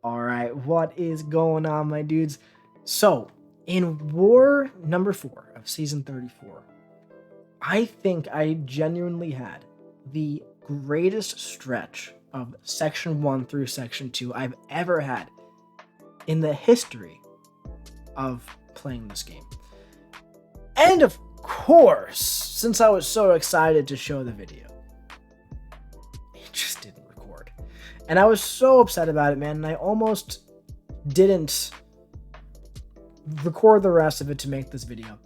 All right, what is going on, my dudes? So, in war number 4 of season 34, I think I genuinely had the greatest stretch of section 1 through section 2 I've ever had in the history of playing this game. And of course, since I was so excited to show the video, it just didn't record. And I was so upset about it, man, and I almost didn't record the rest of it to make this video.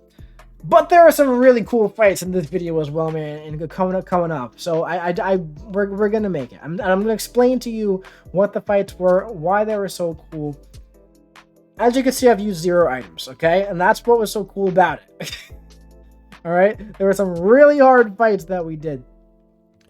But there are some really cool fights in this video as well, man, and coming up. So we're gonna make it. I'm gonna explain to you what the fights were, why they were so cool. As you can see, I've used 0 items, okay? And that's what was so cool about it. All right? There were some really hard fights that we did.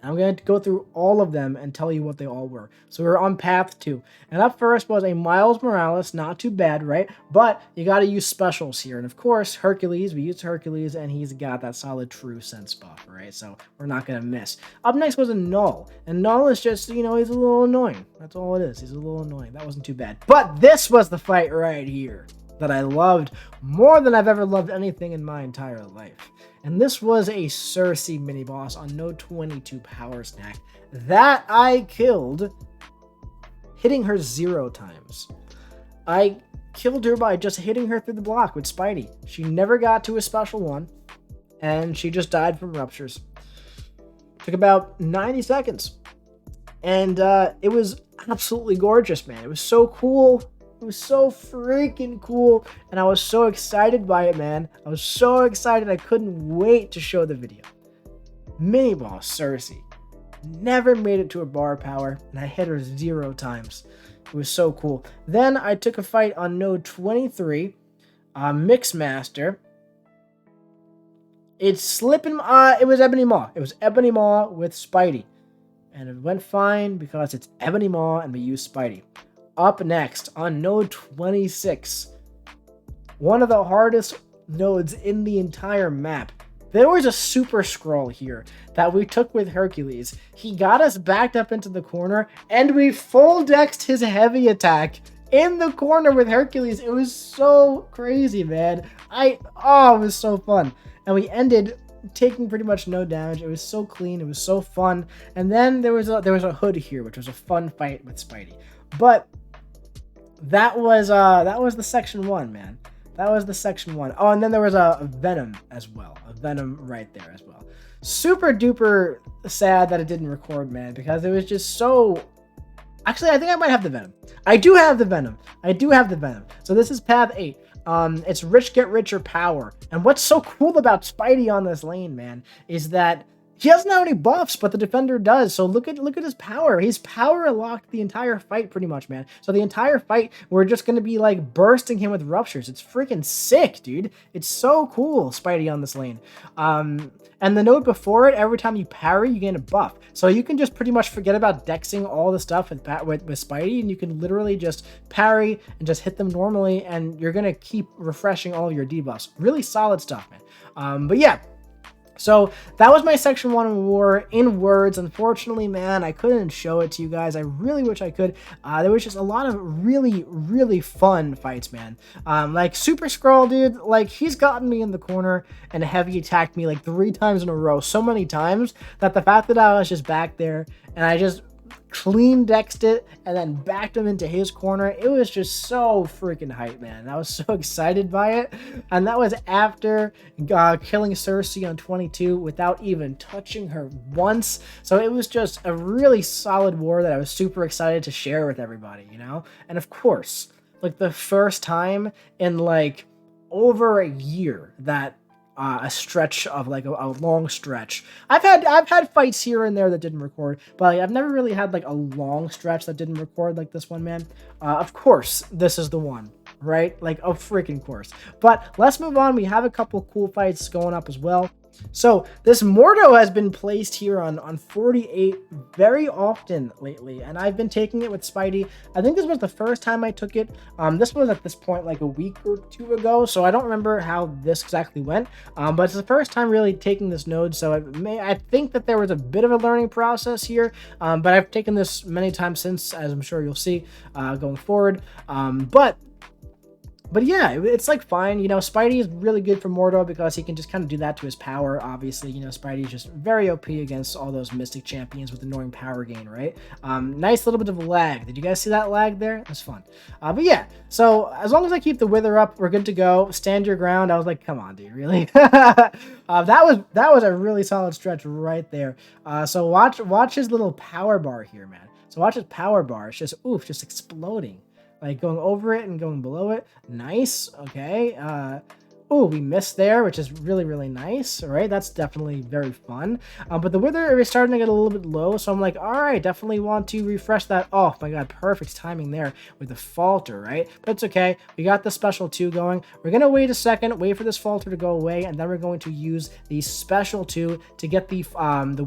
I'm going to go through all of them and tell you what they all were. So we're on path 2. And up first was a Miles Morales. Not too bad, right? But you got to use specials here. And of course, Hercules. We used Hercules, and he's got that solid true sense buff, right? So we're not going to miss. Up next was a Null. And Null is just, he's a little annoying. That's all it is. He's a little annoying. That wasn't too bad. But this was the fight right here that I loved more than I've ever loved anything in my entire life. And this was a Cersei mini-boss on no 22 power snack that I killed, hitting her 0 times. I killed her by just hitting her through the block with Spidey. She never got to a special one, and she just died from ruptures. Took about 90 seconds. And it was absolutely gorgeous, man. It was so cool. It was so freaking cool, and I was so excited by it, man. I was so excited I couldn't wait to show the video. Miniboss Cersei never made it to a bar power, and I hit her 0 times. It was so cool. Then I took a fight on node 23, Mixmaster. It's slipping. It was Ebony Maw. It was Ebony Maw with Spidey, and it went fine because it's Ebony Maw and we used Spidey. Up next, on node 26, one of the hardest nodes in the entire map. There was a super scroll here that we took with Hercules. He got us backed up into the corner, and we full dexed his heavy attack in the corner with Hercules. It was so crazy, man. It was so fun. And we ended taking pretty much no damage. It was so clean. It was so fun. And then there was a hood here, which was a fun fight with Spidey. But that was the section 1, man. That was the section 1. Oh, and then there was a Venom as well. A Venom right there as well. Super duper sad that it didn't record, man, because it was just so... Actually, I think I might have the Venom. I do have the Venom. So this is path 8. It's Rich Get Richer power. And what's so cool about Spidey on this lane, man, is that he doesn't have any buffs, but the defender does. So look at his power. He's power locked the entire fight pretty much, man. So the entire fight, we're just going to be like bursting him with ruptures. It's freaking sick, dude. It's so cool, Spidey on this lane. And the node before it, every time you parry, you gain a buff. So you can just pretty much forget about dexing all the stuff with Spidey, and you can literally just parry and just hit them normally, and you're going to keep refreshing all of your debuffs. Really solid stuff, man. But yeah. So that was my section 1 war in words. Unfortunately, man, I couldn't show it to you guys. I really wish I could. There was just a lot of really, really fun fights, man. Like Super Skrull, dude, like he's gotten me in the corner and heavy attacked me like 3 times in a row. So many times that the fact that I was just back there and I just clean dexed it and then backed him into his corner, it was just so freaking hype, man. I was so excited by it. And that was after killing Cersei on 22 without even touching her once. So it was just a really solid war that I was super excited to share with everybody, And of course, like the first time in like over a year that a stretch of like a long stretch. I've had fights here and there that didn't record, but like, I've never really had like a long stretch that didn't record like this one, man. Of course, this is the one, right? Like a freaking course. But let's move on. We have a couple cool fights going up as well. So this Mordo has been placed here on 48 very often lately, and I've been taking it with Spidey. I think this was the first time I took it. This was at this point like a week or two ago, so I don't remember how this exactly went. But it's the first time really taking this node, so I think that there was a bit of a learning process here. But I've taken this many times since, as I'm sure you'll see going forward. But yeah, it's like fine. Spidey is really good for Mordo because he can just kind of do that to his power. Obviously, Spidey's just very OP against all those Mystic champions with annoying power gain, right? Nice little bit of lag. Did you guys see that lag there? That's fun. But yeah, so as long as I keep the Wither up, we're good to go. Stand your ground. I was like, come on, dude, really? That was a really solid stretch right there. So watch his little power bar here, man. So watch his power bar. It's just exploding. Like going over it and going below it. Nice. Okay. Oh, we missed there, which is really, really nice. All right. That's definitely very fun. But the Wither is starting to get a little bit low. So I'm like, all right, definitely want to refresh that. Oh my God. Perfect timing there with the falter, right? But it's okay. We got the special 2 going. We're going to wait a second, wait for this falter to go away. And then we're going to use the special 2 to get the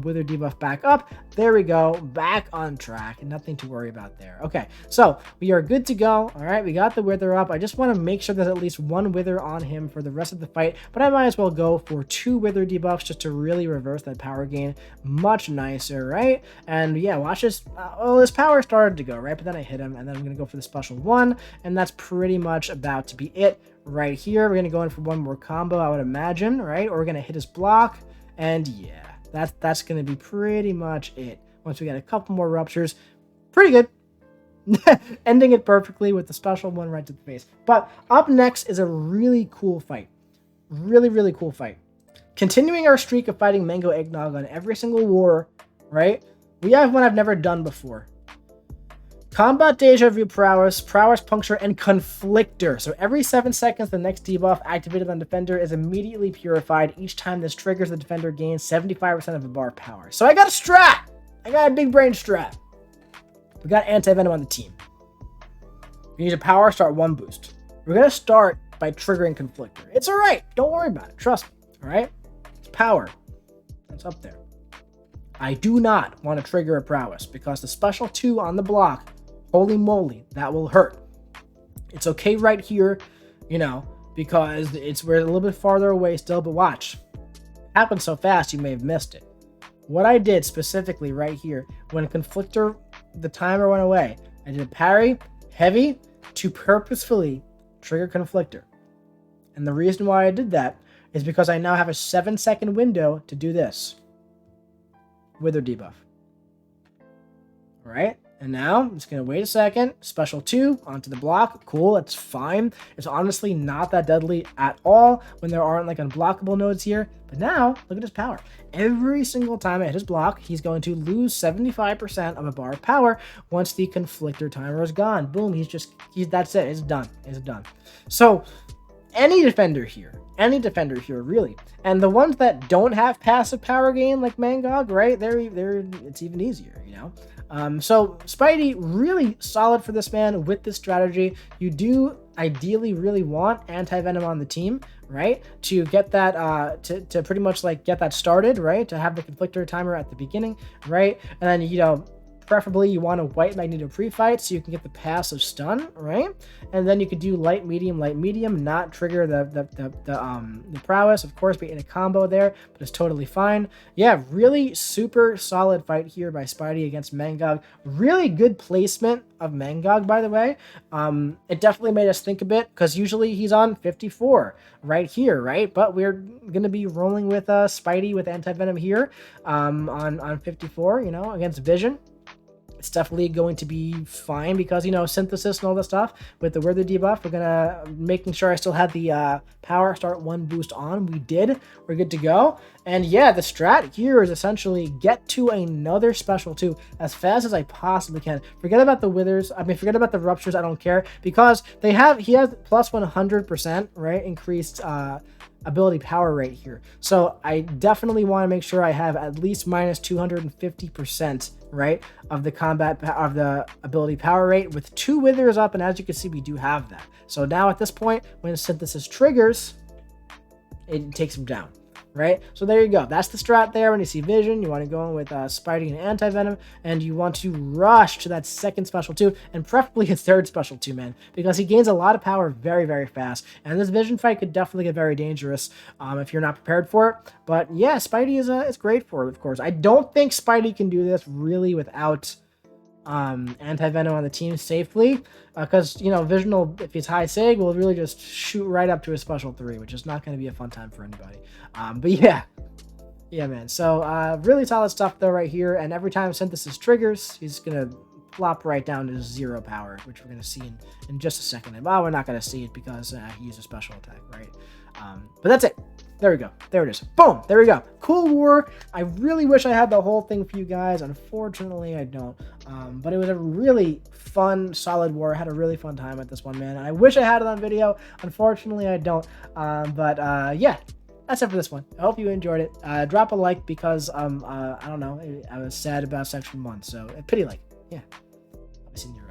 Wither debuff back up. There we go. Back on track. Nothing to worry about there. Okay. So we are good to go. All right. We got the Wither up. I just want to make sure there's at least 1 Wither on him for the rest of the fight, but I might as well go for 2 Wither debuffs just to really reverse that power gain. Much nicer, right? And yeah, watch this. His power started to go, right? But then I hit him, and then I'm going to go for the special 1, and that's pretty much about to be it right here. We're going to go in for 1 more combo, I would imagine, right? Or we're going to hit his block, and yeah, that's going to be pretty much it. Once we get a couple more ruptures, pretty good. Ending it perfectly with the special 1 right to the face. But up next is a really cool fight. Really, really cool fight. Continuing our streak of fighting Mango Eggnog on every single war, right? We have one I've never done before. Combat Deja Vu Prowess, Prowess Puncture, and Conflictor. So every 7 seconds, the next debuff activated on Defender is immediately purified. Each time this triggers, the Defender gains 75% of a bar power. So I got a strat! I got a big brain strat. We got Anti-Venom on the team. We need a power start 1 boost. We're going to start by triggering Conflictor. It's alright. Don't worry about it. Trust me. Alright? It's power. It's up there. I do not want to trigger a Prowess because the special 2 on the block, holy moly, that will hurt. It's okay right here, because we're a little bit farther away still, but watch. It happened so fast you may have missed it. What I did specifically right here, when Conflictor, the timer went away, I did a parry, heavy, to purposefully trigger Conflictor. And the reason why I did that is because I now have a 7-second window to do this. Wither debuff. Alright, and now I'm just going to wait a second. Special 2 onto the block. Cool, that's fine. It's honestly not that deadly at all when there aren't like unblockable nodes here. But now, look at his power. Every single time I hit his block, he's going to lose 75% of a bar of power once the Conflictor timer is gone. Boom, that's it. It's done. It's done. So, any defender here, really. And the ones that don't have passive power gain, like Mangog, right? It's even easier, So Spidey, really solid for this man with this strategy. You do ideally really want Anti-Venom on the team, right? To get that, to pretty much like get that started, right? To have the Conflictor timer at the beginning, right? And then, preferably you want a white Magneto pre-fight so you can get the passive stun, right? And then you could do light, medium, not trigger the prowess. Of course, be in a combo there, but it's totally fine. Yeah, really super solid fight here by Spidey against Mangog. Really good placement of Mangog, by the way. It definitely made us think a bit because usually he's on 54 right here, right? But we're going to be rolling with Spidey with Anti-Venom here on 54, against Vision. It's definitely going to be fine because, synthesis and all that stuff with the Wither debuff. We're going to making sure I still had the power start 1 boost on. We did. We're good to go. And yeah, the strat here is essentially get to another special 2 as fast as I possibly can. Forget about the Withers. Forget about the Ruptures. I don't care because he has plus 100%, right? Increased ability power rate here. So I definitely want to make sure I have at least minus 250%, right, of the ability power rate with 2 Withers up, and as you can see, we do have that. So now at this point, when synthesis triggers, it takes him down, right? So there you go. That's the strat there. When you see Vision, you want to go in with Spidey and Anti-Venom, and you want to rush to that second special 2, and preferably his third special 2, man, because he gains a lot of power very, very fast, and this Vision fight could definitely get very dangerous if you're not prepared for it. But yeah, Spidey is great for it, of course. I don't think Spidey can do this really without Anti-Venom on the team safely, because you know, Vision will, if he's high sig, will really just shoot right up to his special 3, which is not going to be a fun time for anybody. But yeah, man. So really solid stuff though right here, and every time Synthesis triggers, he's gonna plop right down to 0 power, which we're gonna see in just a second. And well, we're not gonna see it because he used a special attack, right? But that's it. There we go. There it is. Boom. There we go. Cool war. I really wish I had the whole thing for you guys. Unfortunately, I don't. But it was a really fun, solid war. I had a really fun time at this one, man. I wish I had it on video. Unfortunately, I don't. Yeah. That's it for this one. I hope you enjoyed it. Drop a like because, I don't know, I was sad about Section 1. So, a pity like. Yeah. I'll be seeing you around.